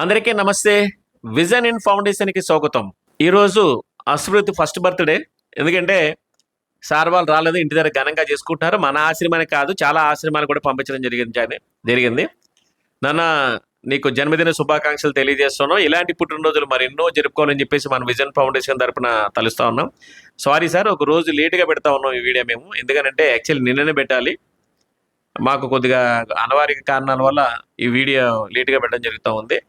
అందరికీ నమస్తే. Vision in ఫౌండేషన్కి స్వాగతం. ఈరోజు అశ్రుతి ఫస్ట్ బర్త్డే. ఎందుకంటే సార్ వాళ్ళు రాలేదు, ఇంటి దగ్గర ఘనంగా చేసుకుంటున్నారు. మన ఆశ్రమానికి కాదు, చాలా ఆశ్రమాలు కూడా పంపించడం జరిగింది. నాన్న, నీకు జన్మదిన శుభాకాంక్షలు తెలియజేస్తున్నాం. ఇలాంటి పుట్టినరోజులు మరెన్నో జరుపుకోవాలని చెప్పేసి మన విజన్ ఫౌండేషన్ తరపున తలుస్తూ ఉన్నాం. సారీ సార్, ఒక రోజు లేటుగా పెడతా ఉన్నాం ఈ వీడియో మేము. ఎందుకంటే యాక్చువల్లీ నిన్ననే పెట్టాలి, మాకు కొద్దిగా అనివార్య కారణాల వల్ల ఈ వీడియో లేటుగా పెట్టడం జరుగుతూ ఉంది.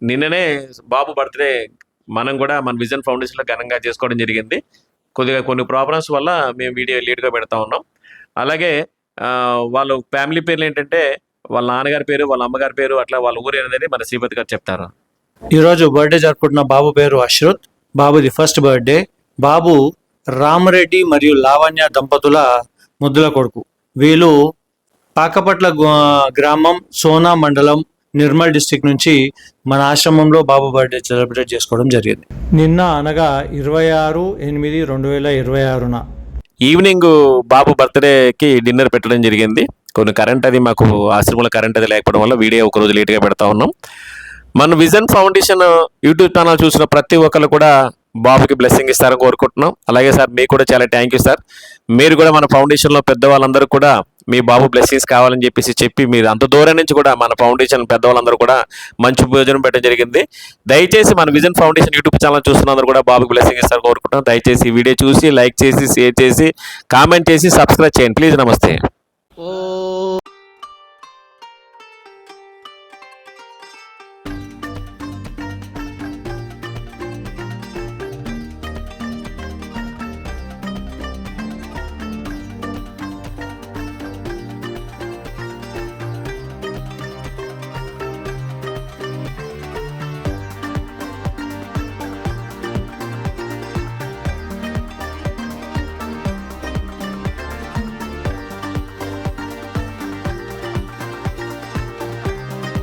నిన్ననే బాబు బర్త్డే మనం కూడా మన విజన్ ఫౌండేషన్లో ఘనంగా చేసుకోవడం జరిగింది. కొద్దిగా కొన్ని ప్రాబ్లమ్స్ వల్ల మేము వీడియో లేట్గా పెడతా ఉన్నాం. అలాగే వాళ్ళ ఫ్యామిలీ పేర్లు ఏంటంటే వాళ్ళ నాన్నగారి పేరు, వాళ్ళ అమ్మగారి పేరు, అట్లా వాళ్ళ ఊరు అనేది మన శ్రీపతి గారు చెప్తారు. ఈరోజు బర్త్డే జరుపుకుంటున్న బాబు పేరు అశ్రుత్. బాబుది ఫస్ట్ బర్త్డే. బాబు రామరెడ్డి మరియు లావణ్య దంపతుల ముద్దుల కొడుకు. వీళ్ళు పాకపట్ల గ్రామం, సోనా మండలం, నిర్మల్ డిస్టిక్ నుంచి మన ఆశ్రమంలో బాబు బర్త్డే సెలబ్రేట్ చేసుకోవడం జరిగింది. నిన్న అనగా 26/8/2026 ఈవినింగ్ బాబు బర్త్డేకి డిన్నర్ పెట్టడం జరిగింది. కొన్ని కరెంట్ అది మాకు ఆశ్రమంలో కరెంట్ అది లేకపోవడం వల్ల వీడియో ఒకరోజు లేట్గా పెడతా ఉన్నాం. మన విజన్ ఫౌండేషన్ యూట్యూబ్ ఛానల్ చూసిన ప్రతి ఒక్కరు కూడా బాబుకి బ్లెస్సింగ్ ఇస్తారని కోరుకుంటున్నాం. అలాగే సార్, మీకు కూడా చాలా థ్యాంక్ యూ సార్. మీరు కూడా మన ఫౌండేషన్లో పెద్దవాళ్ళందరూ కూడా మీ బాబు బ్లెస్సింగ్స్ కావాలని చెప్పి మీరు అంత దూరం నుంచి కూడా మన ఫౌండేషన్ పెద్దవాళ్ళందరూ కూడా మంచి భోజనం పెట్టడం జరిగింది. దయచేసి మన విజన్ ఫౌండేషన్ యూట్యూబ్ ఛానల్ చూస్తున్నందరూ కూడా బాబుకి బ్లెస్సింగ్ ఇస్తారు కోరుకుంటున్నాం. దయచేసి ఈ వీడియో చూసి లైక్ చేసి, షేర్ చేసి, కామెంట్ చేసి, సబ్స్క్రైబ్ చేయండి ప్లీజ్. నమస్తే.